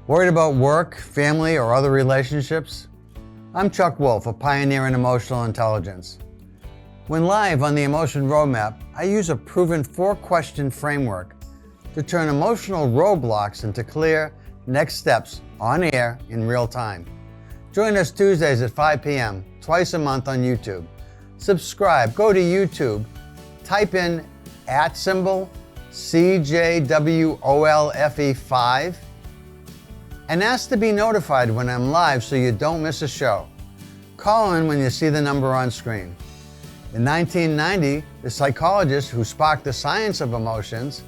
Worried about work, family, or other relationships? I'm Chuck Wolf, a pioneer in emotional intelligence. When live on the Emotion Roadmap, I use a proven 4-question framework to turn emotional roadblocks into clear next steps on air in real time. Join us Tuesdays at 5 p.m., twice a month on YouTube. Subscribe, go to YouTube, type in @CJWOLFE5, and ask to be notified when I'm live so you don't miss a show. Call in when you see the number on screen. In 1990, the psychologists who sparked the science of emotions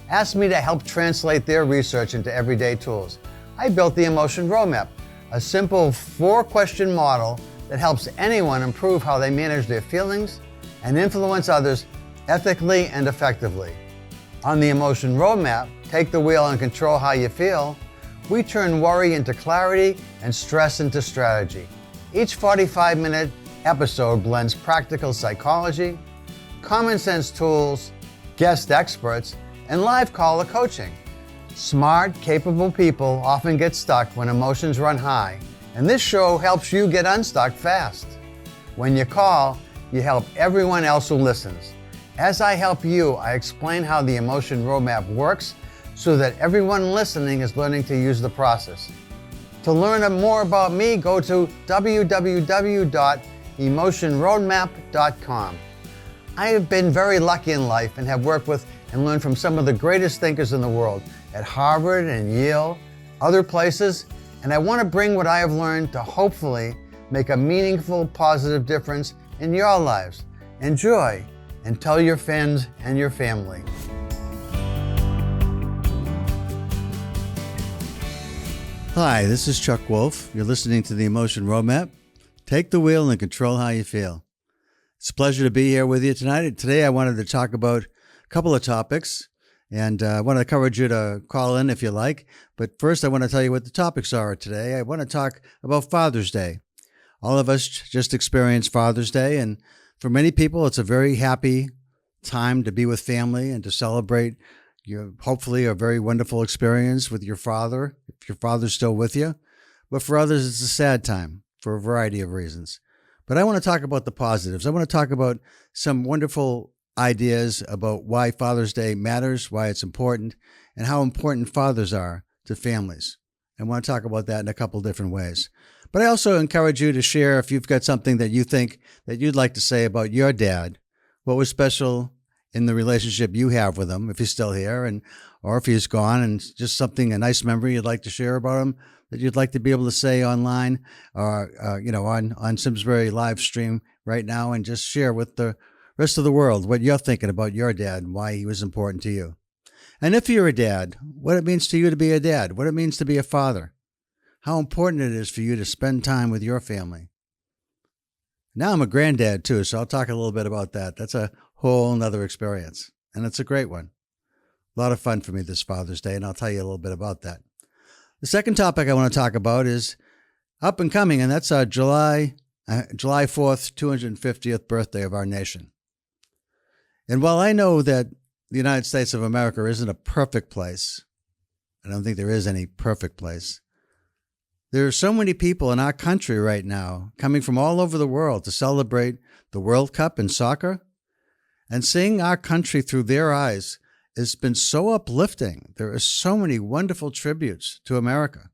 asked me to help translate their research into everyday tools. I built the Emotion Roadmap, a simple 4-question model that helps anyone improve how they manage their feelings and influence others ethically and effectively. On the Emotion Roadmap, take the wheel and control how you feel. We turn worry into clarity and stress into strategy. Each 45-minute episode blends practical psychology, common sense tools, guest experts, and live caller coaching. Smart, capable people often get stuck when emotions run high, and this show helps you get unstuck fast. When you call, you help everyone else who listens. As I help you, I explain how the Emotion Roadmap works so that everyone listening is learning to use the process. To learn more about me, go to www.emotionroadmap.com. I have been very lucky in life and have worked with and learned from some of the greatest thinkers in the world at Harvard and Yale, other places, and I want to bring what I have learned to hopefully make a meaningful, positive difference in your lives. Enjoy and tell your friends and your family. Hi, this is Chuck Wolf. You're listening to the Emotion Roadmap. Take the wheel and control how you feel. It's a pleasure to be here with you tonight. Today I wanted to talk about a couple of topics, and I want to encourage you to call in if you like. But first I want to tell you what the topics are today. I want to talk about Father's Day. All of us just experienced Father's Day, and for many people it's a very happy time to be with family and to celebrate hopefully a very wonderful experience with your father, if your father's still with you. But for others, it's a sad time for a variety of reasons. But I want to talk about the positives. I want to talk about some wonderful ideas about why Father's Day matters, why it's important, and how important fathers are to families. I want to talk about that in a couple different ways. But I also encourage you to share if you've got something that you think that you'd like to say about your dad, what was special in the relationship you have with him, if he's still here, or if he's gone, and just something, a nice memory you'd like to share about him that you'd like to be able to say online or on Simsbury live stream right now, and just share with the rest of the world what you're thinking about your dad and why he was important to you. And if you're a dad, what it means to you to be a dad, what it means to be a father, how important it is for you to spend time with your family. Now I'm a granddad too, so I'll talk a little bit about that. That's a whole nother experience, and it's a great one. A lot of fun for me this Father's Day, and I'll tell you a little bit about that. The second topic I want to talk about is up and coming, and that's our July 4th, 250th birthday of our nation. And while I know that the United States of America isn't a perfect place, I don't think there is any perfect place, there are so many people in our country right now coming from all over the world to celebrate the World Cup in soccer. And seeing our country through their eyes has been so uplifting. There are so many wonderful tributes to America.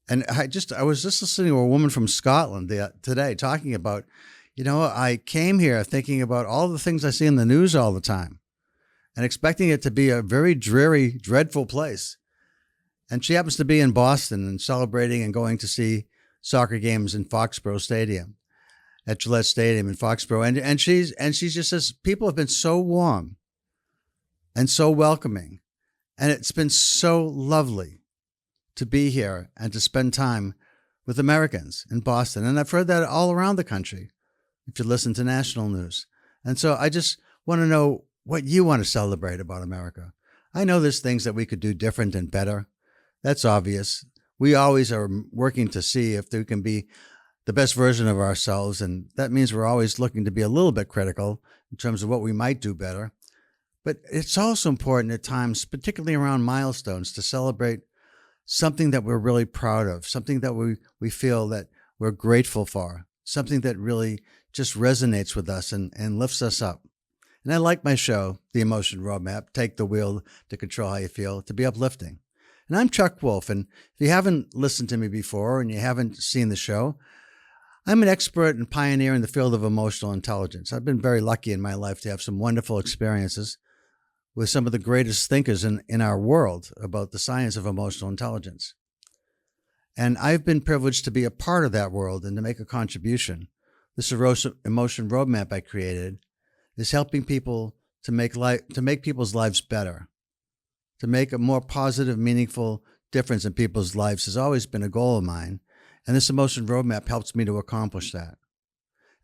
And I was just listening to a woman from Scotland today talking about, I came here thinking about all the things I see in the news all the time and expecting it to be a very dreary, dreadful place. And she happens to be in Boston and celebrating and going to see soccer games in Foxborough Stadium. At Gillette Stadium in Foxborough. And she just says, people have been so warm and so welcoming. And it's been so lovely to be here and to spend time with Americans in Boston. And I've heard that all around the country, if you listen to national news. And so I just want to know what you want to celebrate about America. I know there's things that we could do different and better. That's obvious. We always are working to see if there can be the best version of ourselves, and that means we're always looking to be a little bit critical in terms of what we might do better. But it's also important at times, particularly around milestones, to celebrate something that we're really proud of, something that we feel that we're grateful for, something that really just resonates with us and lifts us up. And I like my show, The Emotion Roadmap, Take the Wheel to Control How You Feel, to be uplifting. And I'm Chuck Wolf, and if you haven't listened to me before and you haven't seen the show, I'm an expert and pioneer in the field of emotional intelligence. I've been very lucky in my life to have some wonderful experiences with some of the greatest thinkers in our world about the science of emotional intelligence. And I've been privileged to be a part of that world and to make a contribution. This emotion roadmap I created is helping people to make people's lives better, to make a more positive, meaningful difference in people's lives has always been a goal of mine. And this emotion roadmap helps me to accomplish that.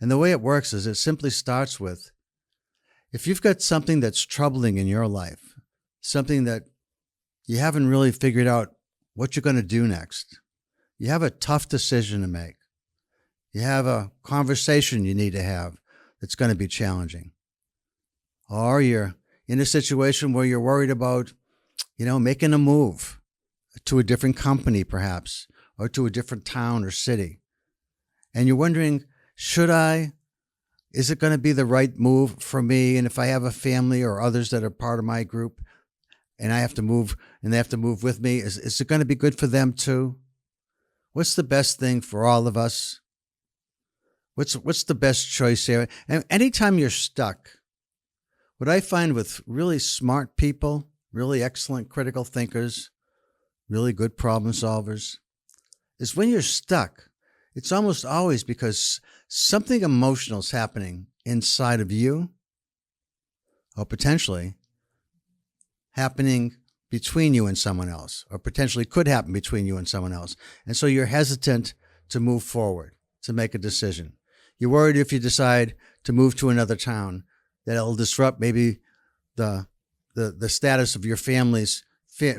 And the way it works is it simply starts with, if you've got something that's troubling in your life, something that you haven't really figured out what you're going to do next, you have a tough decision to make, you have a conversation you need to have that's going to be challenging, or you're in a situation where you're worried about, making a move to a different company perhaps, or to a different town or city. And you're wondering, is it going to be the right move for me? And if I have a family or others that are part of my group and I have to move and they have to move with me, is it going to be good for them too? What's the best thing for all of us? What's the best choice here? And anytime you're stuck, what I find with really smart people, really excellent critical thinkers, really good problem solvers, is when you're stuck, it's almost always because something emotional is happening inside of you, or potentially happening between you and someone else, or potentially could happen between you and someone else. And so you're hesitant to move forward, to make a decision. You're worried if you decide to move to another town that it'll disrupt maybe the status of your family's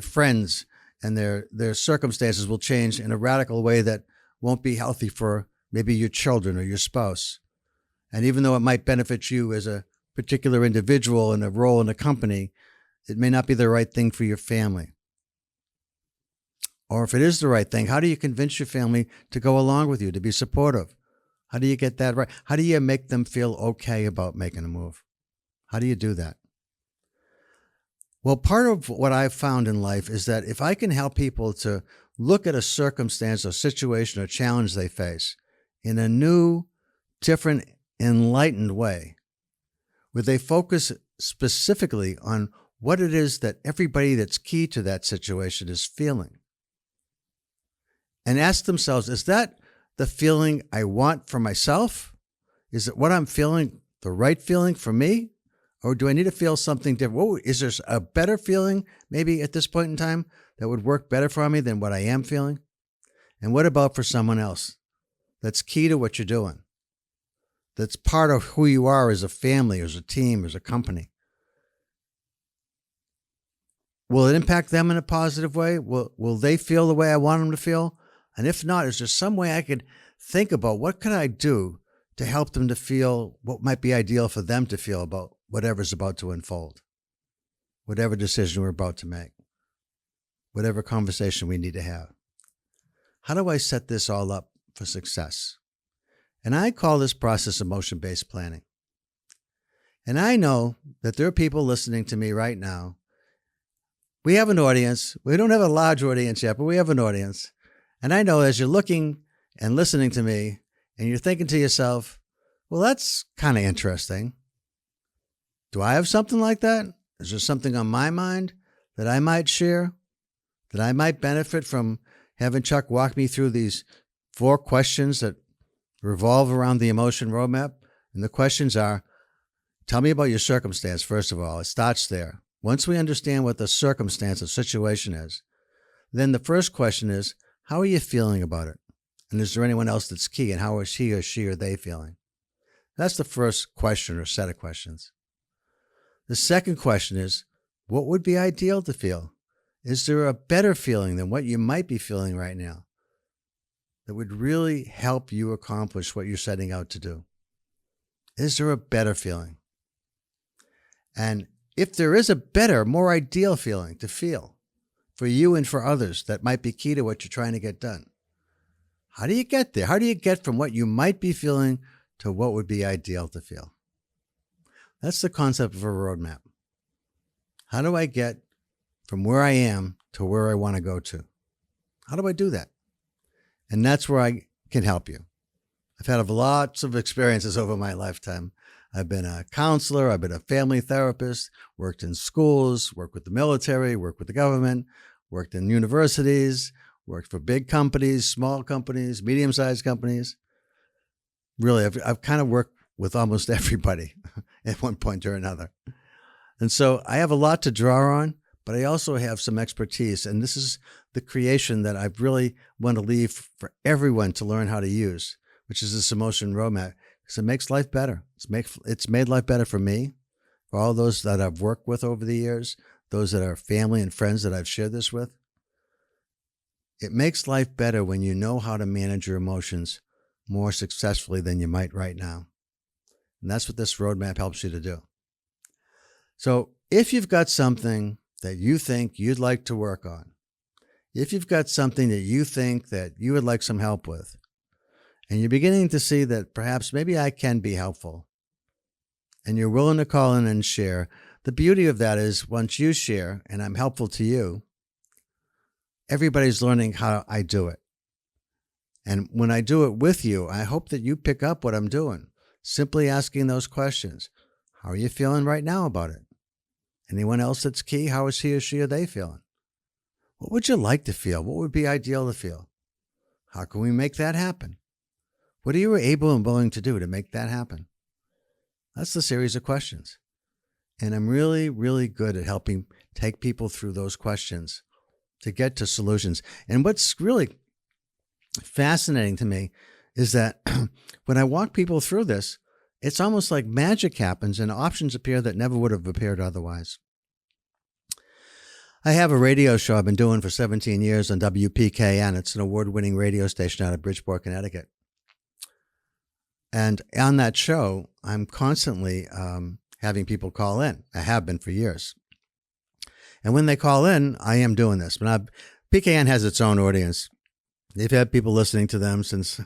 friends, and their circumstances will change in a radical way that won't be healthy for maybe your children or your spouse. And even though it might benefit you as a particular individual in a role in a company, it may not be the right thing for your family. Or if it is the right thing, how do you convince your family to go along with you, to be supportive? How do you get that right? How do you make them feel okay about making a move? How do you do that? Well, part of what I've found in life is that if I can help people to look at a circumstance or situation or challenge they face in a new, different, enlightened way, where they focus specifically on what it is that everybody that's key to that situation is feeling, and ask themselves, is that the feeling I want for myself? Is it what I'm feeling the right feeling for me? Or do I need to feel something different? Whoa, is there a better feeling maybe at this point in time that would work better for me than what I am feeling? And what about for someone else that's key to what you're doing, that's part of who you are as a family, as a team, as a company? Will it impact them in a positive way? Will they feel the way I want them to feel? And if not, is there some way I could think about what can I do to help them to feel what might be ideal for them to feel about whatever's about to unfold, whatever decision we're about to make, whatever conversation we need to have? How do I set this all up for success? And I call this process emotion-based planning. And I know that there are people listening to me right now. We have an audience. We don't have a large audience yet, but we have an audience. And I know as you're looking and listening to me and you're thinking to yourself, well, that's kind of interesting. Do I have something like that? Is there something on my mind that I might share, that I might benefit from having Chuck walk me through these 4 questions that revolve around the emotion roadmap? And the questions are, tell me about your circumstance, first of all. It starts there. Once we understand what the circumstance or situation is, then the first question is, how are you feeling about it? And is there anyone else that's key? And how is he or she or they feeling? That's the first question or set of questions. The second question is, what would be ideal to feel? Is there a better feeling than what you might be feeling right now that would really help you accomplish what you're setting out to do? Is there a better feeling? And if there is a better, more ideal feeling to feel, for you and for others that might be key to what you're trying to get done. How do you get there? How do you get from what you might be feeling to what would be ideal to feel? That's the concept of a roadmap. How do I get from where I am to where I want to go to? How do I do that? And that's where I can help you. I've had lots of experiences over my lifetime. I've been a counselor, I've been a family therapist, worked in schools, worked with the military, worked with the government, worked in universities, worked for big companies, small companies, medium-sized companies. Really, I've kind of worked with almost everybody at one point or another. And so I have a lot to draw on, but I also have some expertise. And this is the creation that I really want to leave for everyone to learn how to use, which is this emotion roadmap, because it makes life better. It's made life better for me, for all those that I've worked with over the years, those that are family and friends that I've shared this with. It makes life better when you know how to manage your emotions more successfully than you might right now. And that's what this roadmap helps you to do. So if you've got something that you think you'd like to work on, if you've got something that you think that you would like some help with, and you're beginning to see that perhaps maybe I can be helpful, and you're willing to call in and share, the beauty of that is once you share and I'm helpful to you, everybody's learning how I do it. And when I do it with you, I hope that you pick up what I'm doing. Simply asking those questions. How are you feeling right now about it? Anyone else that's key? How is he or she or they feeling? What would you like to feel? What would be ideal to feel? How can we make that happen? What are you able and willing to do to make that happen? That's the series of questions. And I'm really, really good at helping take people through those questions to get to solutions. And what's really fascinating to me is that when I walk people through this, it's almost like magic happens and options appear that never would have appeared otherwise. I have a radio show I've been doing for 17 years on WPKN. It's an award-winning radio station out of Bridgeport, Connecticut. And on that show, I'm constantly having people call in. I have been for years. And when they call in, I am doing this. But PKN has its own audience. They've had people listening to them since,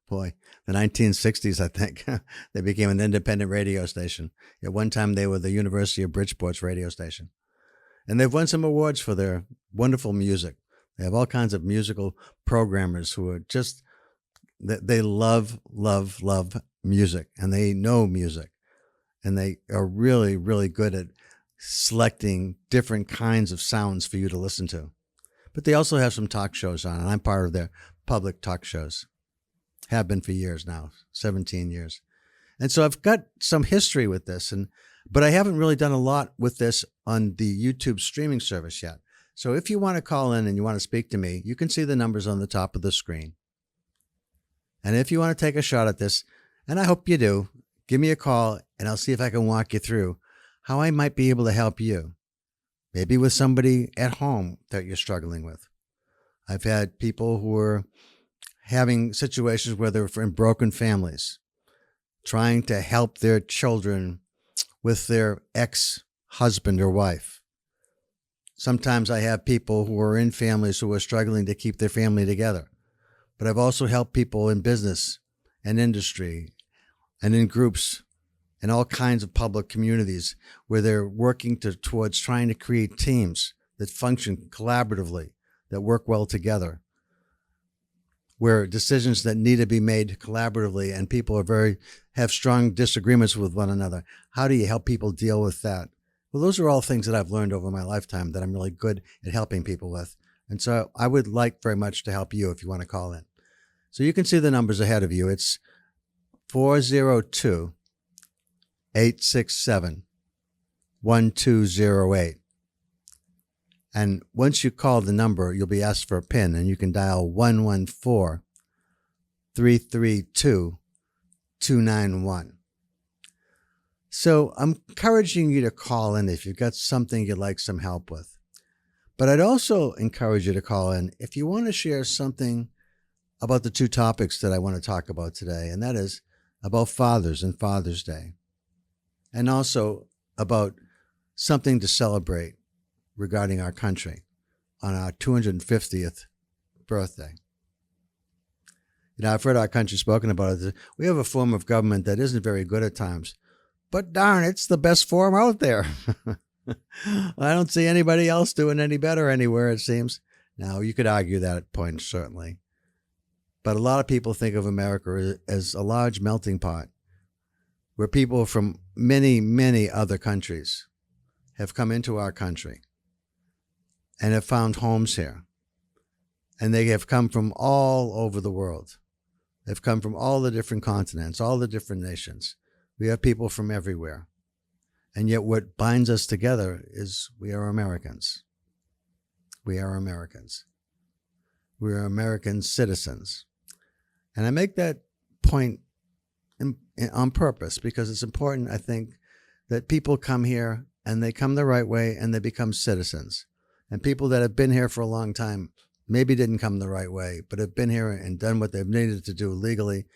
the 1960s, I think. They became an independent radio station. At one time, they were the University of Bridgeport's radio station. And they've won some awards for their wonderful music. They have all kinds of musical programmers who are just, they love, love, love music. And they know music. And they are really, really good at selecting different kinds of sounds for you to listen to. But they also have some talk shows on, and I'm part of their public talk shows. Have been for years now, 17 years. And so I've got some history with this, but I haven't really done a lot with this on the YouTube streaming service yet. So if you want to call in and you want to speak to me, you can see the numbers on the top of the screen. And if you want to take a shot at this, and I hope you do, give me a call and I'll see if I can walk you through how I might be able to help you. Maybe with somebody at home that you're struggling with. I've had people who are having situations where they're in broken families, trying to help their children with their ex-husband or wife. Sometimes I have people who are in families who are struggling to keep their family together. But I've also helped people in business and industry and in groups and all kinds of public communities where they're working towards trying to create teams that function collaboratively, that work well together, where decisions that need to be made collaboratively and people have strong disagreements with one another. How do you help people deal with that? Well, those are all things that I've learned over my lifetime that I'm really good at helping people with. And so I would like very much to help you if you want to call in. So you can see the numbers ahead of you. It's 402-867-1208. And once you call the number, you'll be asked for a PIN, and you can dial 114-332-291. So I'm encouraging you to call in if you've got something you'd like some help with. But I'd also encourage you to call in if you want to share something about the two topics that I want to talk about today, and that is about fathers and Father's Day, and also about something to celebrate regarding our country on our 250th birthday. You know, I've heard our country spoken about it. We have a form of government that isn't very good at times, but darn, it's the best form out there. I don't see anybody else doing any better anywhere, it seems. Now, you could argue that point, certainly. But a lot of people think of America as a large melting pot where people from many, many other countries have come into our country and have found homes here. And they have come from all over the world. They've come from all the different continents, all the different nations. We have people from everywhere. And yet what binds us together is we are Americans. We are Americans. We are American citizens. And I make that point on purpose because it's important, I think, that people come here and they come the right way and they become citizens. And people that have been here for a long time maybe didn't come the right way, but have been here and done what they've needed to do legally,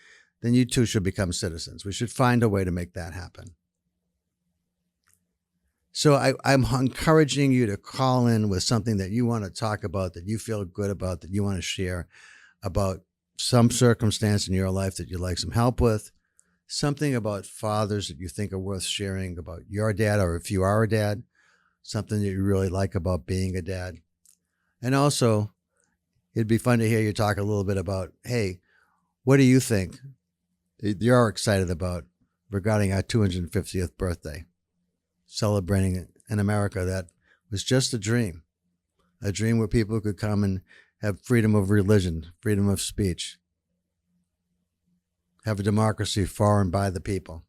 then you too should become citizens. We should find a way to make that happen. So I'm encouraging you to call in with something that you want to talk about, that you feel good about, that you want to share about some circumstance in your life that you'd like some help with, something about fathers that you think are worth sharing about your dad, or if you are a dad, something that you really like about being a dad. And also, it'd be fun to hear you talk a little bit about, hey, what do you think you're excited about regarding our 250th birthday, celebrating an America that was just a dream where people could come and have freedom of religion, freedom of speech, have a democracy for and by the people.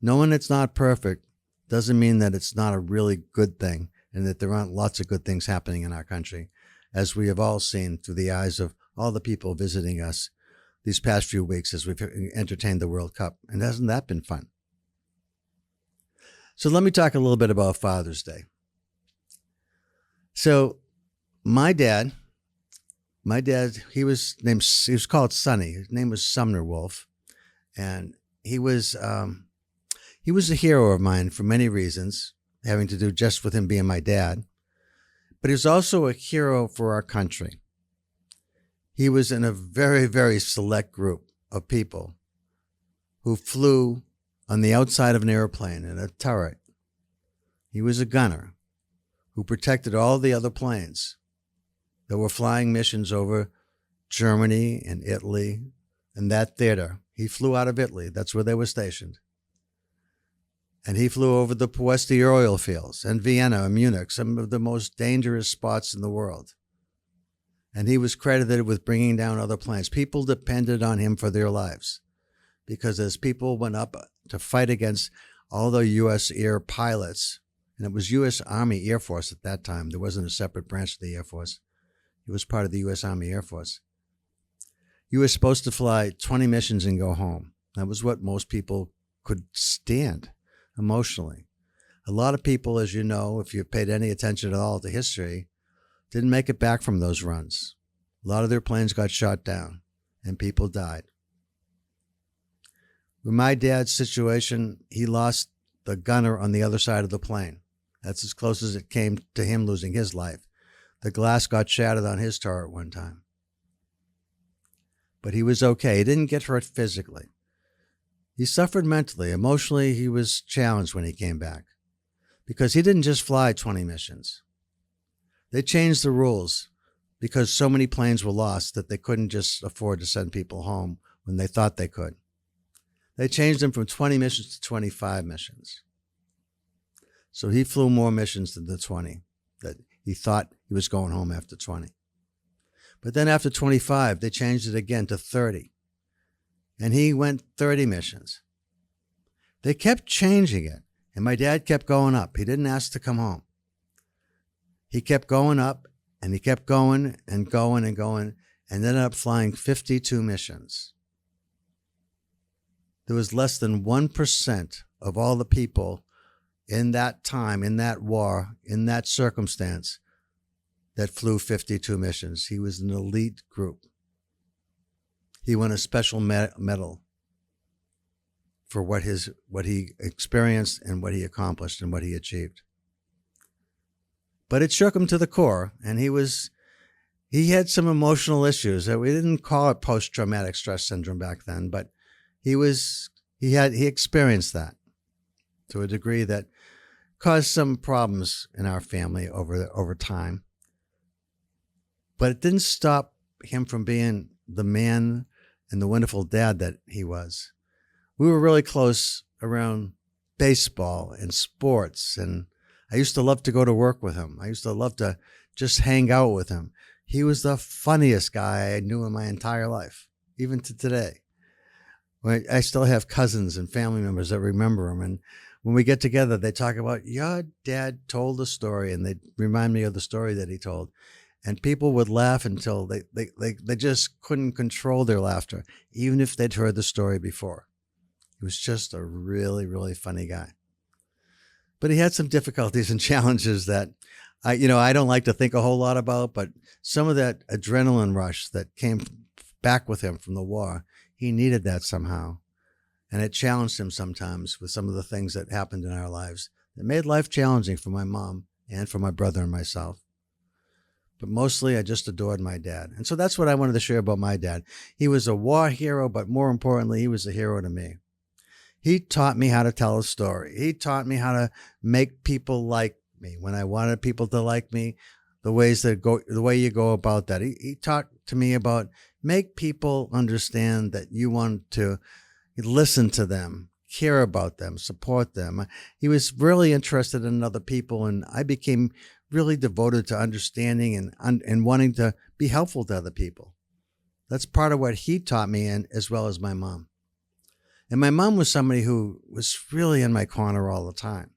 Knowing it's not perfect doesn't mean that it's not a really good thing and that there aren't lots of good things happening in our country, as we have all seen through the eyes of all the people visiting us these past few weeks as we've entertained the World Cup. And hasn't that been fun? So let me talk a little bit about Father's Day. So my dad, he was called Sonny. His name was Sumner Wolf. And he was a hero of mine for many reasons, having to do just with him being my dad. But he was also a hero for our country. He was in a very, very select group of people who flew on the outside of an airplane in a turret. He was a gunner who protected all the other planes that were flying missions over Germany and Italy and that theater. He flew out of Italy. That's where they were stationed. And he flew over the Puesti oil fields and Vienna and Munich, some of the most dangerous spots in the world. And he was credited with bringing down other planes. People depended on him for their lives because as people went up to fight against all the U.S. air pilots, and it was U.S. Army Air Force at that time. There wasn't a separate branch of the Air Force. It was part of the U.S. Army Air Force. You were supposed to fly 20 missions and go home. That was what most people could stand emotionally. A lot of people, as you know, if you paid any attention at all to history, didn't make it back from those runs. A lot of their planes got shot down and people died. With my dad's situation, he lost the gunner on the other side of the plane. That's as close as it came to him losing his life. The glass got shattered on his turret one time. But he was okay. He didn't get hurt physically. He suffered mentally. Emotionally, he was challenged when he came back because he didn't just fly 20 missions. They changed the rules because so many planes were lost that they couldn't just afford to send people home when they thought they could. They changed them from 20 missions to 25 missions. So he flew more missions than the 20 that he thought he was going home after 20. But then after 25, they changed it again to 30. And he went 30 missions. They kept changing it, and my dad kept going up. He didn't ask to come home. He kept going up, and he kept going and going and going, and ended up flying 52 missions. There was less than 1% of all the people in that time, in that war, in that circumstance, that flew 52 missions. He was an elite group. He won a special medal for what he experienced and what he accomplished and what he achieved. but it shook him to the core, and he had some emotional issues that we didn't call it post-traumatic stress syndrome back then, but he experienced that to a degree that caused some problems in our family over time. But it didn't stop him from being the man and the wonderful dad that he was. We were really close around baseball and sports, and I used to love to go to work with him. I used to love to just hang out with him. He was the funniest guy I knew in my entire life, even to today. I still have cousins and family members that remember him, and when we get together, they talk about, your dad told a story, and they remind me of the story that he told. And people would laugh until they just couldn't control their laughter, even if they'd heard the story before. He was just a really, really funny guy. But he had some difficulties and challenges that I don't like to think a whole lot about, but some of that adrenaline rush that came back with him from the war, he needed that somehow. And it challenged him sometimes with some of the things that happened in our lives that made life challenging for my mom and for my brother and myself. But mostly I just adored my dad. And so that's what I wanted to share about my dad. He was a war hero, but more importantly, he was a hero to me. He taught me how to tell a story. He taught me how to make people like me when I wanted people to like me, the way you go about that. He talked to me about make people understand that you want to listen to them, care about them, support them. He was really interested in other people, and I became really devoted to understanding and wanting to be helpful to other people. That's part of what he taught me, and as well as my mom. And my mom was somebody who was really in my corner all the time.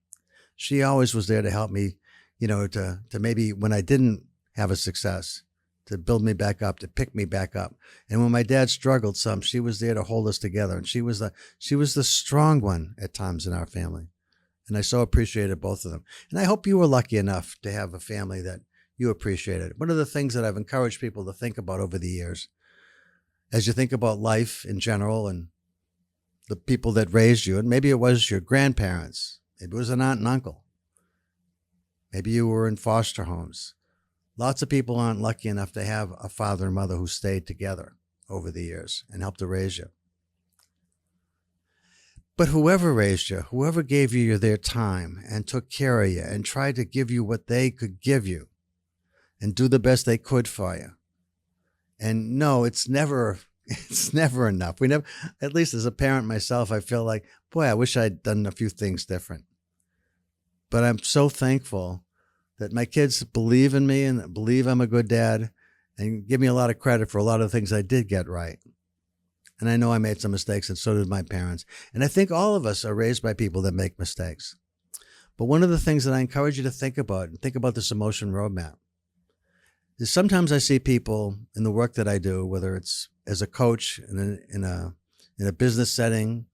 She always was there to help me, to maybe when I didn't have a success, to build me back up, to pick me back up. And when my dad struggled some, she was there to hold us together. And she was the strong one at times in our family. And I so appreciated both of them. And I hope you were lucky enough to have a family that you appreciated. One of the things that I've encouraged people to think about over the years, as you think about life in general and the people that raised you, and maybe it was your grandparents, maybe it was an aunt and uncle, maybe you were in foster homes. Lots of people aren't lucky enough to have a father and mother who stayed together over the years and helped to raise you. But whoever raised you, whoever gave you their time and took care of you and tried to give you what they could give you and do the best they could for you. And no, it's never enough. We never, at least as a parent myself, I feel like, boy, I wish I'd done a few things different. But I'm so thankful that my kids believe in me and believe I'm a good dad and give me a lot of credit for a lot of the things I did get right. And I know I made some mistakes, and so did my parents. And I think all of us are raised by people that make mistakes. But one of the things that I encourage you to think about, and think about this emotion roadmap, is sometimes I see people in the work that I do, whether it's as a coach in a business setting.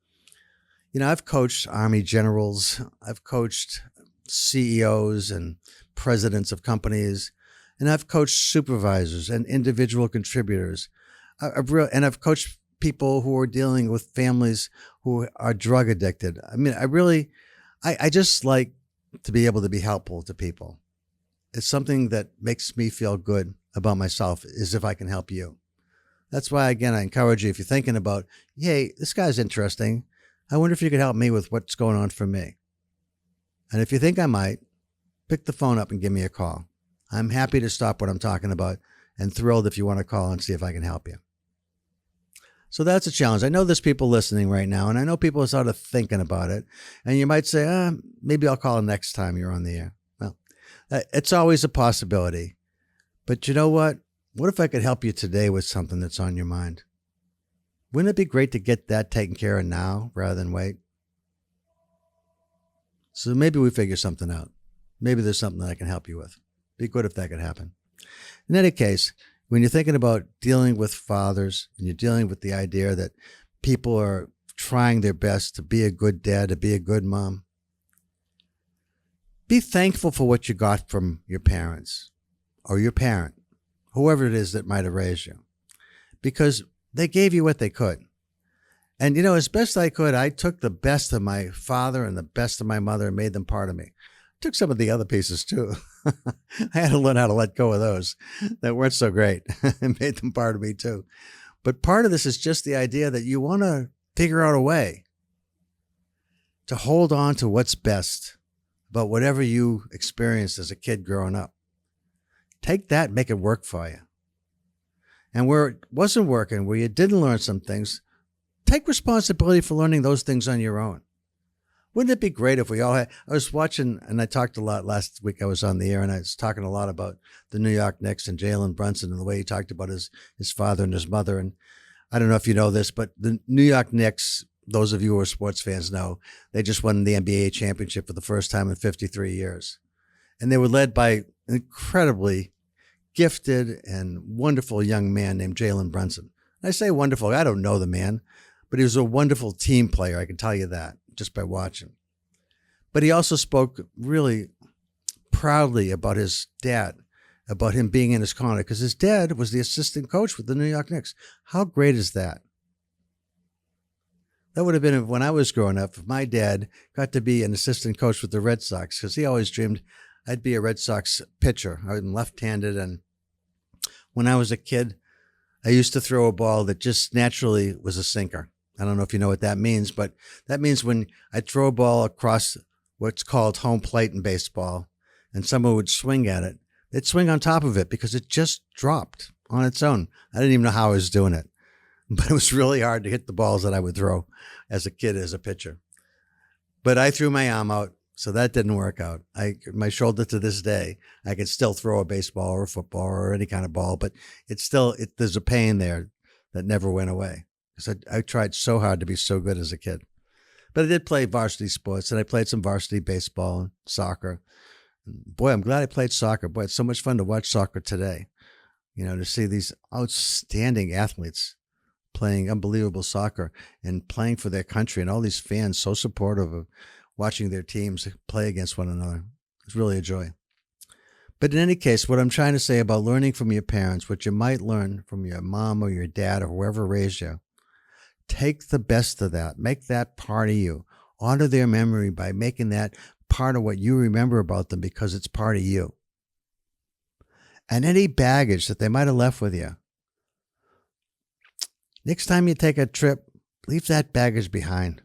I've coached Army generals, I've coached CEOs and presidents of companies, and I've coached supervisors and individual contributors. And I've coached people who are dealing with families who are drug addicted. I mean, I just like to be able to be helpful to people. It's something that makes me feel good about myself, is if I can help you. That's why, again, I encourage you, if you're thinking about, hey, this guy's interesting, I wonder if you could help me with what's going on for me. And if you think I might, pick the phone up and give me a call. I'm happy to stop what I'm talking about and thrilled if you want to call and see if I can help you. So that's a challenge. I know there's people listening right now, and I know people are sort of thinking about it. And you might say, maybe I'll call next time you're on the air. Well, it's always a possibility. But you know what? What if I could help you today with something that's on your mind? Wouldn't it be great to get that taken care of now rather than wait? So maybe we figure something out. Maybe there's something that I can help you with. Be good if that could happen. In any case, when you're thinking about dealing with fathers and you're dealing with the idea that people are trying their best to be a good dad, to be a good mom, be thankful for what you got from your parents or your parent, whoever it is that might have raised you, because they gave you what they could. And, as best I could, I took the best of my father and the best of my mother and made them part of me. Took some of the other pieces too. I had to learn how to let go of those that weren't so great and made them part of me too. But part of this is just the idea that you want to figure out a way to hold on to what's best about whatever you experienced as a kid growing up. Take that, make it work for you. And where it wasn't working, where you didn't learn some things, take responsibility for learning those things on your own. Wouldn't it be great if we all had, I was watching, and I talked a lot last week, I was on the air, and I was talking a lot about the New York Knicks and Jalen Brunson and the way he talked about his father and his mother. And I don't know if you know this, but the New York Knicks, those of you who are sports fans know, they just won the NBA championship for the first time in 53 years. And they were led by an incredibly gifted and wonderful young man named Jalen Brunson. And I say wonderful, I don't know the man, but he was a wonderful team player, I can tell you that, just by watching. But he also spoke really proudly about his dad, about him being in his corner, because his dad was the assistant coach with the New York Knicks. How great is that? That would have been when I was growing up, if my dad got to be an assistant coach with the Red Sox, because he always dreamed I'd be a Red Sox pitcher. I'm left-handed, and when I was a kid, I used to throw a ball that just naturally was a sinker. I don't know if you know what that means, but that means when I throw a ball across what's called home plate in baseball and someone would swing at it, they'd swing on top of it because it just dropped on its own. I didn't even know how I was doing it, but it was really hard to hit the balls that I would throw as a kid, as a pitcher. But I threw my arm out, so that didn't work out. My shoulder to this day, I can still throw a baseball or a football or any kind of ball, but there's a pain there that never went away. So I tried so hard to be so good as a kid. But I did play varsity sports, and I played some varsity baseball and soccer. Boy, I'm glad I played soccer. Boy, it's so much fun to watch soccer today. You know, to see these outstanding athletes playing unbelievable soccer and playing for their country, and all these fans so supportive of watching their teams play against one another. It's really a joy. But in any case, what I'm trying to say about learning from your parents, what you might learn from your mom or your dad or whoever raised you, take the best of that. Make that part of you. Honor their memory by making that part of what you remember about them, because it's part of you. And any baggage that they might have left with you, next time you take a trip, leave that baggage behind.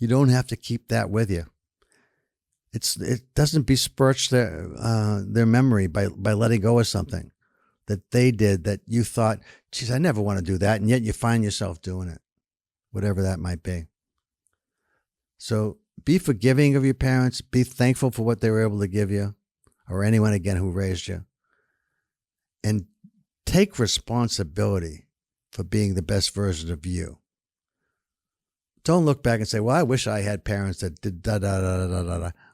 You don't have to keep that with you. It doesn't besmirch their memory by letting go of something that they did that you thought, geez, I never want to do that, and yet you find yourself doing it. Whatever that might be. So be forgiving of your parents. Be thankful for what they were able to give you, or anyone, again, who raised you. And take responsibility for being the best version of you. Don't look back and say, well, I wish I had parents that did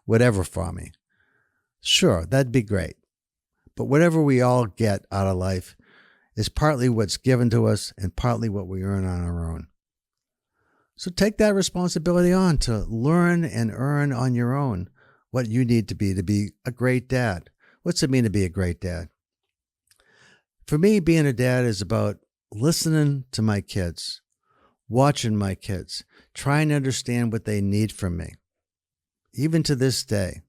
whatever for me. Sure, that'd be great. But whatever we all get out of life is partly what's given to us and partly what we earn on our own. So take that responsibility on to learn and earn on your own what you need to be a great dad. What's it mean to be a great dad? For me, being a dad is about listening to my kids, watching my kids, trying to understand what they need from me. Even to this day,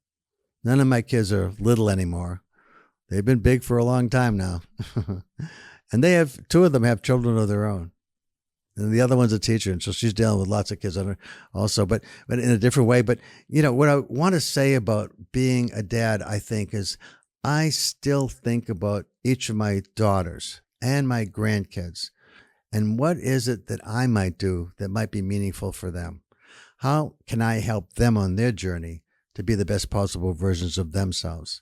none of my kids are little anymore. They've been big for a long time now. And two of them have children of their own. And the other one's a teacher, and so she's dealing with lots of kids on her also, but in a different way. But, you know, what I want to say about being a dad, I think, is I still think about each of my daughters and my grandkids, and what is it that I might do that might be meaningful for them? How can I help them on their journey to be the best possible versions of themselves?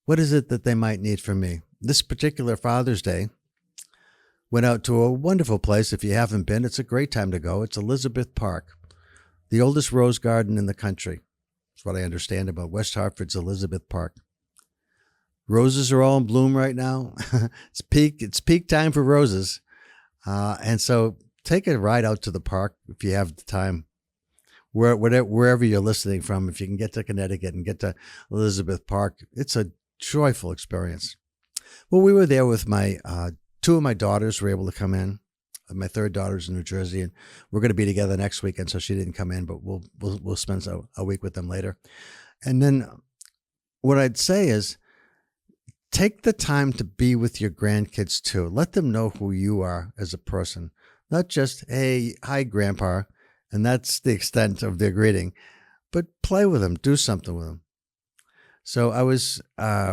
What is it that they might need from me? This particular Father's Day, went out to a wonderful place. If you haven't been, it's a great time to go. It's Elizabeth Park, the oldest rose garden in the country. That's what I understand about West Hartford's Elizabeth Park. Roses are all in bloom right now. It's peak time for roses. And so take a ride out to the park if you have the time. Wherever you're listening from, if you can get to Connecticut and get to Elizabeth Park, it's a joyful experience. Well, we were there with my two of my daughters were able to come in. My third daughter's in New Jersey, and we're going to be together next weekend, so she didn't come in, but we'll spend a week with them later. And then what I'd say is take the time to be with your grandkids too. Let them know who you are as a person, not just, hey, hi, grandpa. And that's the extent of their greeting, but play with them, do something with them. So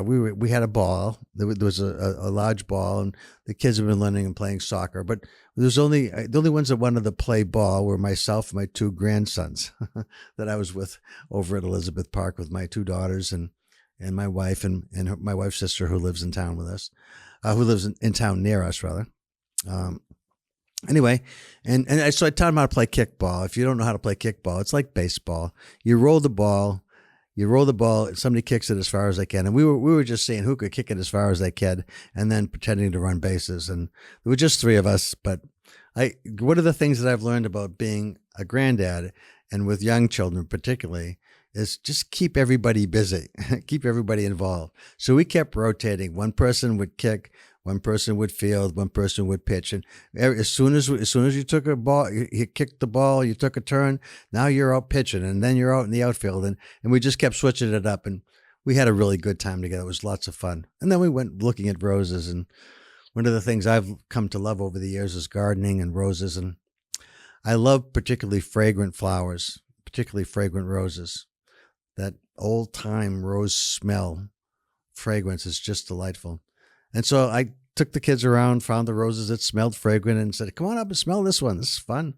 we had a ball. There was a large ball, and the kids have been learning and playing soccer. But there's the only ones that wanted to play ball were myself and my two grandsons that I was with over at Elizabeth Park with my two daughters and my wife and my wife's sister who lives in town with us, who lives in town near us rather. Anyway, so I taught them how to play kickball. If you don't know how to play kickball, it's like baseball. You roll the ball. Somebody kicks it as far as they can. And we were just seeing who could kick it as far as they could and then pretending to run bases. And there were just three of us. But one of the things that I've learned about being a granddad and with young children particularly is just keep everybody busy, keep everybody involved. So we kept rotating. One person would kick, one person would field, one person would pitch. And as soon as you took a ball, you kicked the ball, you took a turn, now you're out pitching, and then you're out in the outfield. And we just kept switching it up. And we had a really good time together. It was lots of fun. And then we went looking at roses. And one of the things I've come to love over the years is gardening and roses. And I love particularly fragrant flowers, particularly fragrant roses. That old-time rose smell, fragrance is just delightful. And so I took the kids around, found the roses that smelled fragrant and said, come on up and smell this one. This is fun.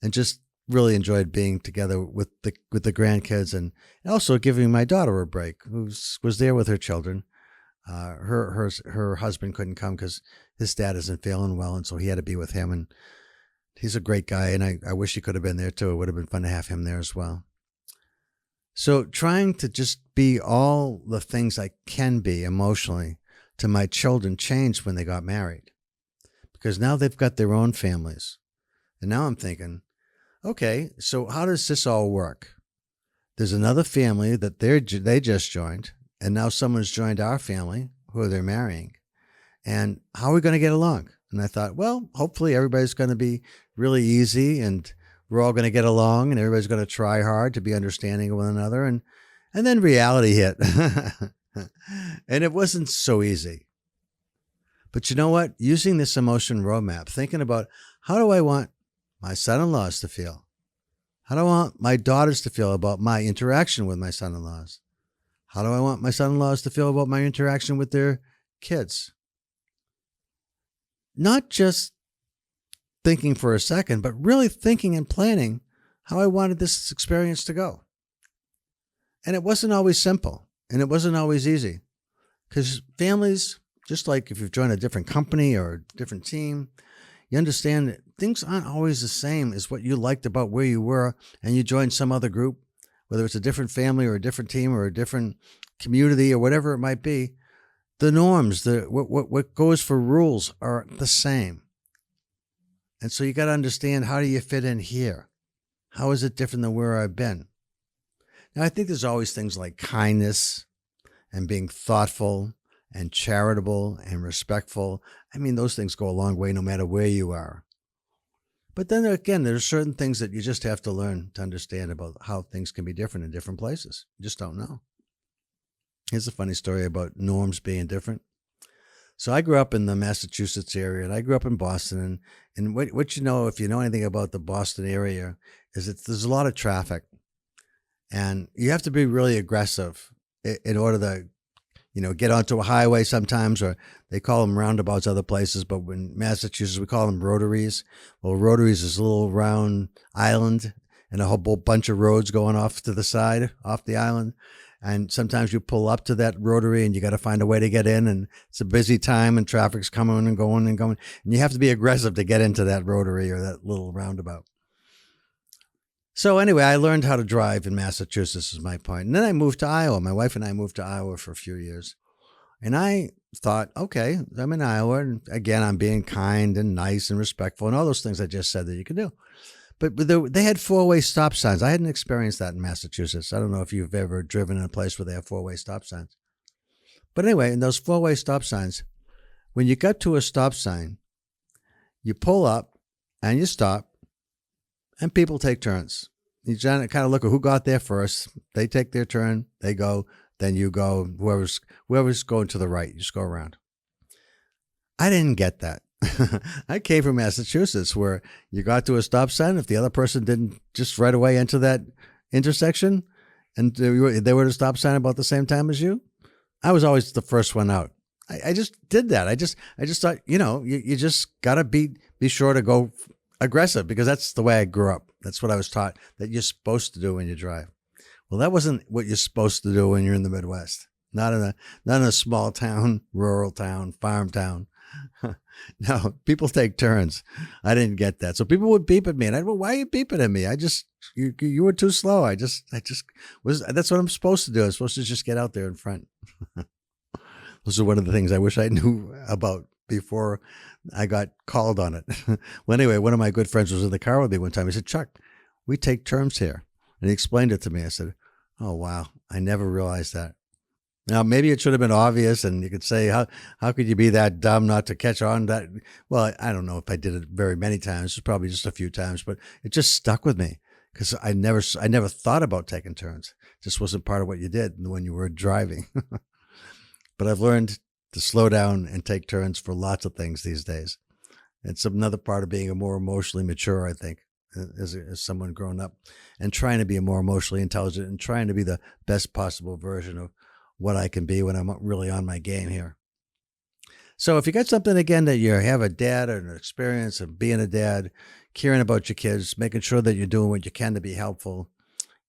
And just really enjoyed being together with the grandkids and also giving my daughter a break, who was there with her children. Her husband couldn't come because his dad isn't feeling well, and so he had to be with him. And he's a great guy, and I wish he could have been there too. It would have been fun to have him there as well. So trying to just be all the things I can be emotionally to my children changed when they got married, because now they've got their own families. And now I'm thinking, okay, so how does this all work? There's another family that they just joined, and now someone's joined our family who they're marrying. And how are we going to get along? And I thought, well, hopefully everybody's going to be really easy, and we're all going to get along, and everybody's going to try hard to be understanding of one another. And then reality hit. And it wasn't so easy. But you know what? Using this emotion roadmap, thinking about how do I want my son-in-laws to feel? How do I want my daughters to feel about my interaction with my son-in-laws? How do I want my son-in-laws to feel about my interaction with their kids? Not just thinking for a second, but really thinking and planning how I wanted this experience to go. And it wasn't always simple, and it wasn't always easy, because families, just like if you've joined a different company or a different team, you understand that things aren't always the same as what you liked about where you were and you joined some other group, whether it's a different family or a different team or a different community or whatever it might be. The norms, what goes for rules are the same. And so you got to understand, how do you fit in here? How is it different than where I've been? Now, I think there's always things like kindness and being thoughtful and charitable and respectful. I mean, those things go a long way no matter where you are. But then again, there's certain things that you just have to learn to understand about how things can be different in different places. You just don't know. Here's a funny story about norms being different. So I grew up in the Massachusetts area, and I grew up in Boston. And what you know, if you know anything about the Boston area, is that there's a lot of traffic. And you have to be really aggressive in order to, get onto a highway sometimes, or they call them roundabouts other places, but in Massachusetts, we call them rotaries. Well, rotaries is a little round island and a whole bunch of roads going off to the side, off the island. And sometimes you pull up to that rotary and you got to find a way to get in, and it's a busy time and traffic's coming and going and going. And you have to be aggressive to get into that rotary or that little roundabout. So anyway, I learned how to drive in Massachusetts is my point. And then I moved to Iowa. My wife and I moved to Iowa for a few years. And I thought, okay, I'm in Iowa. And again, I'm being kind and nice and respectful and all those things I just said that you can do. But they had four-way stop signs. I hadn't experienced that in Massachusetts. I don't know if you've ever driven in a place where they have four-way stop signs. But anyway, in those four-way stop signs, when you get to a stop sign, you pull up and you stop, and people take turns. You kind of look at who got there first. They take their turn. They go. Then you go. Whoever's going to the right, you just go around. I didn't get that. I came from Massachusetts, where you got to a stop sign. If the other person didn't just right away enter that intersection, and they were at a stop sign about the same time as you, I was always the first one out. I just did that. I just thought, you just gotta be sure to go aggressive, because that's the way I grew up. That's what I was taught that you're supposed to do when you drive. Well, that wasn't what you're supposed to do when you're in the Midwest. Not in a small town, rural town, farm town. No, people take turns. I didn't get that. So people would beep at me, and I'd go, "Why are you beeping at me? You were too slow. I just was. That's what I'm supposed to do. I'm supposed to just get out there in front." Those are one of the things I wish I knew about before I got called on it. Well, anyway, one of my good friends was in the car with me one time. He said, "Chuck, we take turns here," and he explained it to me. I said, "Oh wow, I never realized that." Now, maybe it should have been obvious, and you could say, how could you be that dumb not to catch on that? Well, I don't know if I did it very many times. It's probably just a few times, but it just stuck with me, because I never thought about taking turns. It just wasn't part of what you did when you were driving. But I've learned to slow down and take turns for lots of things these days. It's another part of being a more emotionally mature, I think, as someone grown up, and trying to be a more emotionally intelligent and trying to be the best possible version of what I can be when I'm really on my game here. So if you got something, again, that you have a dad or an experience of being a dad, caring about your kids, making sure that you're doing what you can to be helpful,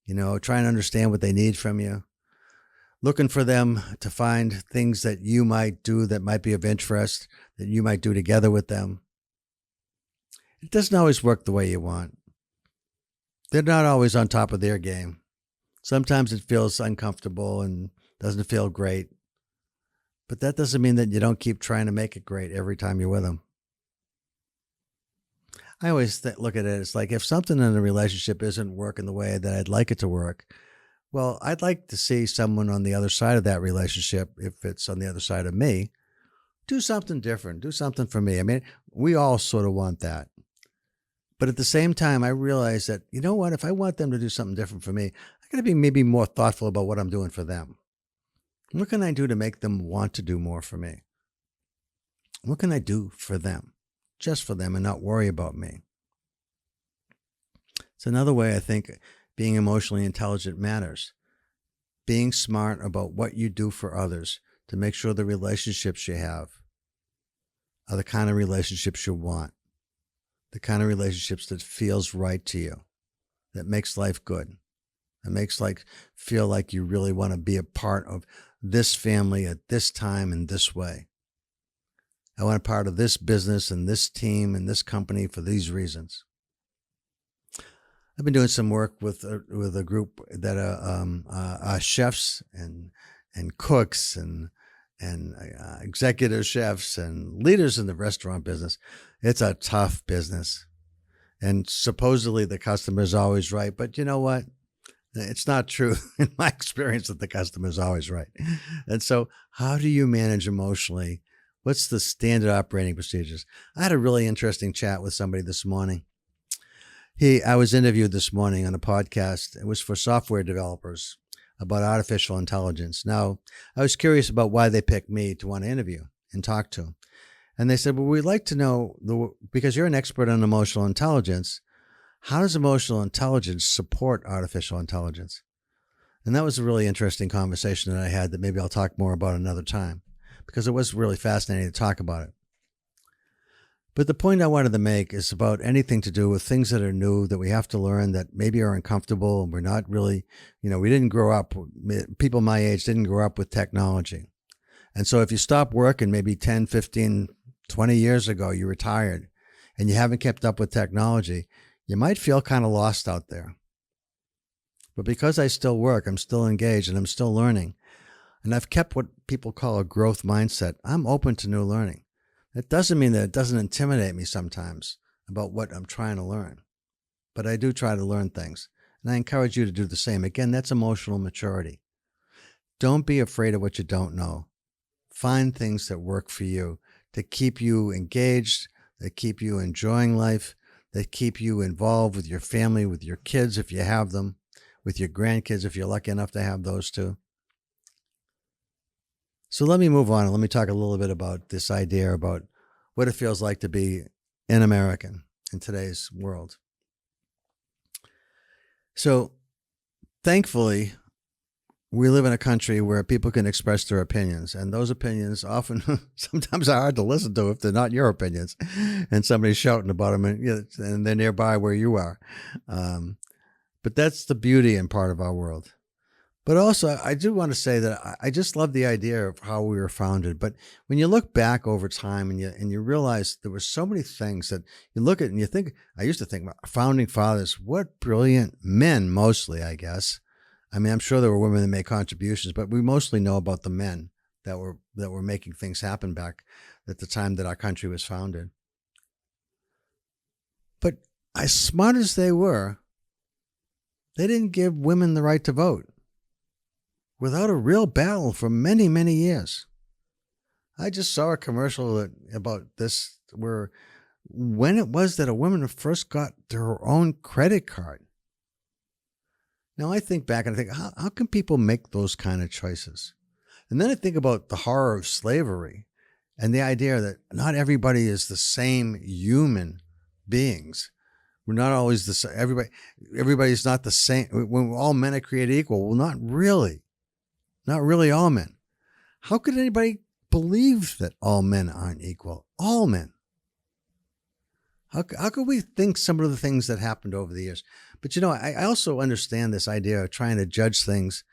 trying to understand what they need from you, looking for them to find things that you might do that might be of interest, that you might do together with them. It doesn't always work the way you want. They're not always on top of their game. Sometimes it feels uncomfortable and doesn't feel great. But that doesn't mean that you don't keep trying to make it great every time you're with them. I always look at it as like, if something in a relationship isn't working the way that I'd like it to work, well, I'd like to see someone on the other side of that relationship, if it's on the other side of me, do something different, do something for me. I mean, we all sort of want that. But at the same time, I realize that, you know what, if I want them to do something different for me, I got to be maybe more thoughtful about what I'm doing for them. What can I do to make them want to do more for me? What can I do for them, just for them, and not worry about me? It's another way I think being emotionally intelligent matters. Being smart about what you do for others to make sure the relationships you have are the kind of relationships you want, the kind of relationships that feels right to you, that makes life good, that makes feel like you really want to be a part of this family at this time in this way. I want a part of this business and this team and this company for these reasons. I've been doing some work with a group that are chefs and cooks and executive chefs and leaders in the restaurant business. It's a tough business, and supposedly the customer's always right. But you know what? It's not true in my experience that the customer's always right. And so how do you manage emotionally? What's the standard operating procedures? I had a really interesting chat with somebody this morning. I was interviewed this morning on a podcast. It was for software developers about artificial intelligence. Now, I was curious about why they picked me to want to interview and talk to. And they said, well, we'd like to know, because you're an expert on emotional intelligence, how does emotional intelligence support artificial intelligence? And that was a really interesting conversation that I had that maybe I'll talk more about another time, because it was really fascinating to talk about it. But the point I wanted to make is about anything to do with things that are new that we have to learn, that maybe are uncomfortable, and we're not really, we didn't grow up, people my age didn't grow up with technology. And so if you stop working maybe 10, 15, 20 years ago, you retired, and you haven't kept up with technology, you might feel kind of lost out there. But because I still work, I'm still engaged, and I'm still learning, and I've kept what people call a growth mindset, I'm open to new learning. That doesn't mean that it doesn't intimidate me sometimes about what I'm trying to learn. But I do try to learn things, and I encourage you to do the same. Again, that's emotional maturity. Don't be afraid of what you don't know. Find things that work for you, to keep you engaged, that keep you enjoying life, that keep you involved with your family, with your kids if you have them, with your grandkids if you're lucky enough to have those too. So let me move on and let me talk a little bit about this idea about what it feels like to be an American in today's world. So thankfully, we live in a country where people can express their opinions, and those opinions often sometimes are hard to listen to if they're not your opinions, and somebody's shouting about them, and they're nearby where you are. But that's the beauty and part of our world. But also, I do want to say that I just love the idea of how we were founded. But when you look back over time and you realize there were so many things that you look at and you think, I used to think, founding fathers, what brilliant men, mostly, I guess. I mean, I'm sure there were women that made contributions, but we mostly know about the men that were making things happen back at the time that our country was founded. But as smart as they were, they didn't give women the right to vote without a real battle for many, many years. I just saw a commercial about this where when it was that a woman first got her own credit card. Now I think back and I think, how can people make those kind of choices? And then I think about the horror of slavery and the idea that not everybody is the same human beings. We're not always the same. Everybody's not the same. When all men are created equal, well, not really. Not really all men. How could anybody believe that all men aren't equal? All men. How could we think some of the things that happened over the years? But I also understand this idea of trying to judge things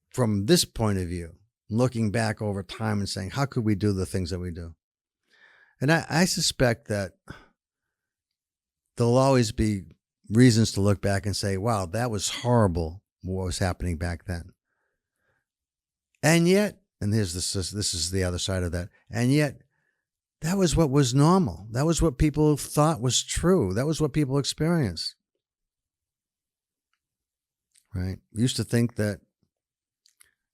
from this point of view, looking back over time and saying, how could we do the things that we do? And I suspect that there'll always be reasons to look back and say, wow, that was horrible what was happening back then. And yet, and this is the other side of that, and yet that was what was normal. That was what people thought was true. That was what people experienced. Right? We used to think that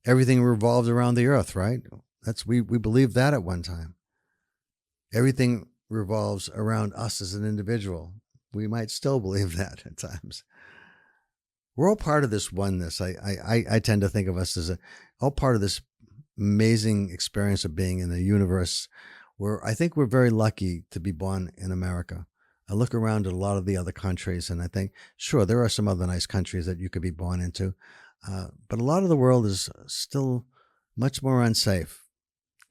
everything revolved around the earth, right? We believed that at one time. Everything revolves around us as an individual. We might still believe that at times. We're all part of this oneness. I tend to think of us as all part of this amazing experience of being in the universe, where I think we're very lucky to be born in America. I look around at a lot of the other countries and I think, sure, there are some other nice countries that you could be born into, but a lot of the world is still much more unsafe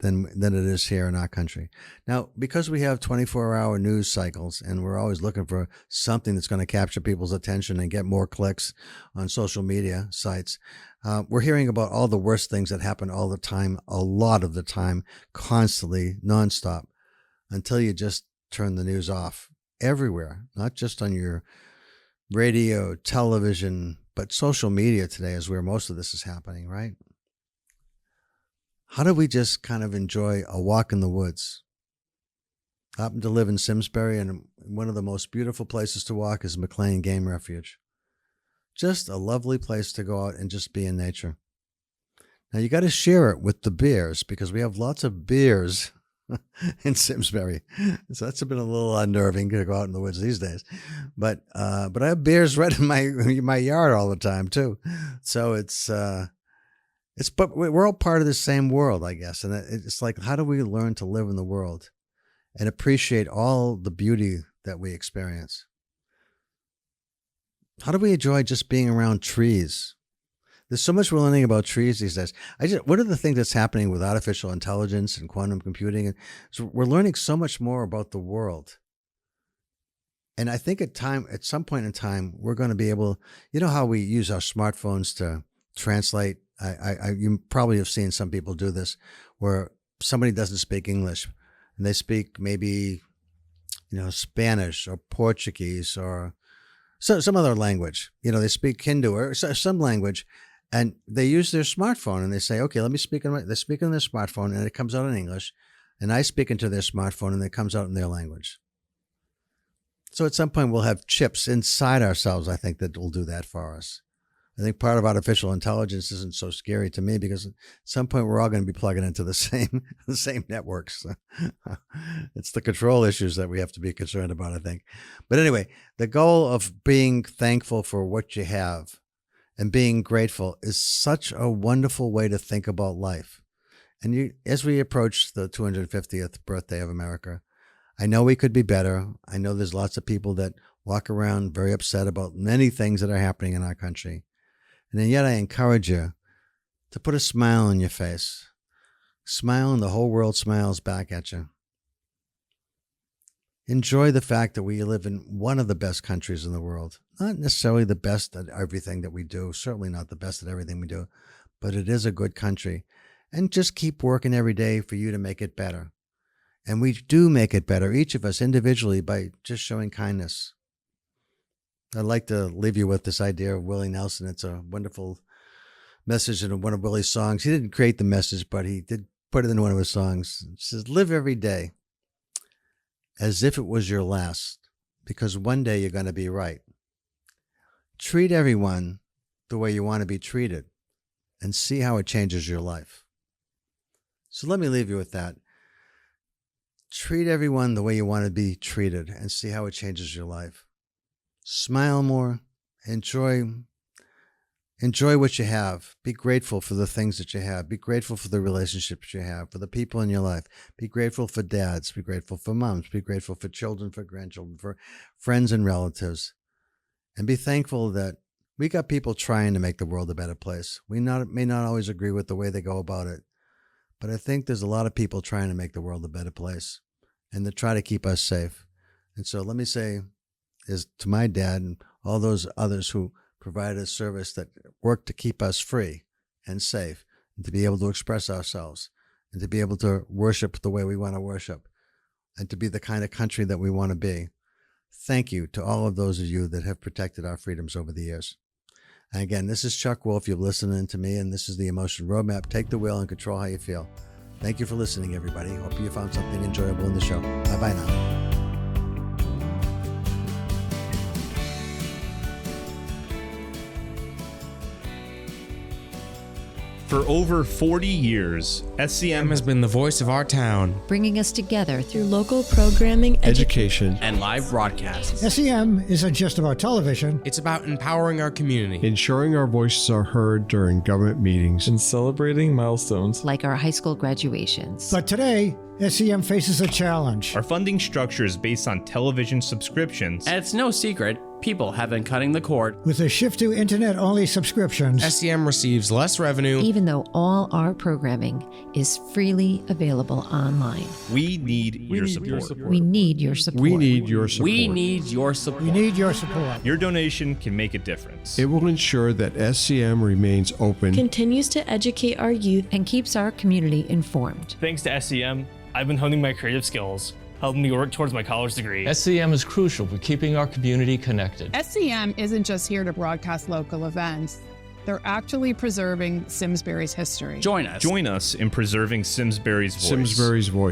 than it is here in our country. Now, because we have 24-hour news cycles and we're always looking for something that's going to capture people's attention and get more clicks on social media sites, we're hearing about all the worst things that happen all the time, a lot of the time, constantly, nonstop, until you just turn the news off everywhere, not just on your radio, television, but social media today is where most of this is happening, right? How do we just kind of enjoy a walk in the woods? I happen to live in Simsbury, and one of the most beautiful places to walk is McLean Game Refuge. Just a lovely place to go out and just be in nature. Now, you got to share it with the bears because we have lots of bears in Simsbury. So that's been a little unnerving to go out in the woods these days. But I have bears right in my yard all the time, too. So but we're all part of the same world, I guess. And it's like, how do we learn to live in the world and appreciate all the beauty that we experience? How do we enjoy just being around trees? There's so much we're learning about trees these days. What are the things that's happening with artificial intelligence and quantum computing? So we're learning so much more about the world. And I think at some point in time, we're going to be able, how we use our smartphones to translate. You probably have seen some people do this where somebody doesn't speak English and they speak maybe, Spanish or Portuguese or some other language. They speak Hindu or some language, and they use their smartphone and they say, okay, let me speak they speak on their smartphone and it comes out in English, and I speak into their smartphone and it comes out in their language. So at some point we'll have chips inside ourselves, I think, that will do that for us. I think part of artificial intelligence isn't so scary to me because at some point we're all going to be plugging into the same networks. It's the control issues that we have to be concerned about, I think. But anyway, the goal of being thankful for what you have and being grateful is such a wonderful way to think about life. And as we approach the 250th birthday of America, I know we could be better. I know there's lots of people that walk around very upset about many things that are happening in our country. And then yet I encourage you to put a smile on your face. Smile and the whole world smiles back at you. Enjoy the fact that we live in one of the best countries in the world. Not necessarily the best at everything that we do, certainly not the best at everything we do, but it is a good country. And just keep working every day for you to make it better. And we do make it better, each of us individually, by just showing kindness. I'd like to leave you with this idea of Willie Nelson. It's a wonderful message in one of Willie's songs. He didn't create the message, but he did put it in one of his songs. It says, live every day as if it was your last, because one day you're going to be right. Treat everyone the way you want to be treated and see how it changes your life. So let me leave you with that. Treat everyone the way you want to be treated and see how it changes your life. Smile more, enjoy what you have. Be grateful for the things that you have. Be grateful for the relationships you have, for the people in your life. Be grateful for dads. Be grateful for moms. Be grateful for children, for grandchildren, for friends and relatives. And be thankful that we got people trying to make the world a better place. We may not always agree with the way they go about it, but I think there's a lot of people trying to make the world a better place and to try to keep us safe. And so let me say, is to my dad and all those others who provide a service that work to keep us free and safe and to be able to express ourselves and to be able to worship the way we want to worship and to be the kind of country that we want to be. Thank you to all of those of you that have protected our freedoms over the years. And again, this is Chuck Wolf. You're listening to me, and this is the Emotion Roadmap. Take the wheel and control how you feel. Thank you for listening, everybody. Hope you found something enjoyable in the show. Bye-bye now. For over 40 years, SCM has been the voice of our town, bringing us together through local programming, education, and live broadcasts. SCM isn't just about television. It's about empowering our community, ensuring our voices are heard during government meetings, and celebrating milestones like our high school graduations. But today, SCM faces a challenge. Our funding structure is based on television subscriptions. And it's no secret, people have been cutting the cord. With a shift to internet-only subscriptions, SCM receives less revenue, even though all our programming is freely available online. We need your support. We need your support. We need your support. We need your support. We need your support. Your donation can make a difference. It will ensure that SCM remains open, continues to educate our youth, and keeps our community informed. Thanks to SCM, I've been honing my creative skills, helping me work towards my college degree. SCM is crucial for keeping our community connected. SCM isn't just here to broadcast local events. They're actually preserving Simsbury's history. Join us. Join us in preserving Simsbury's voice. Simsbury's voice.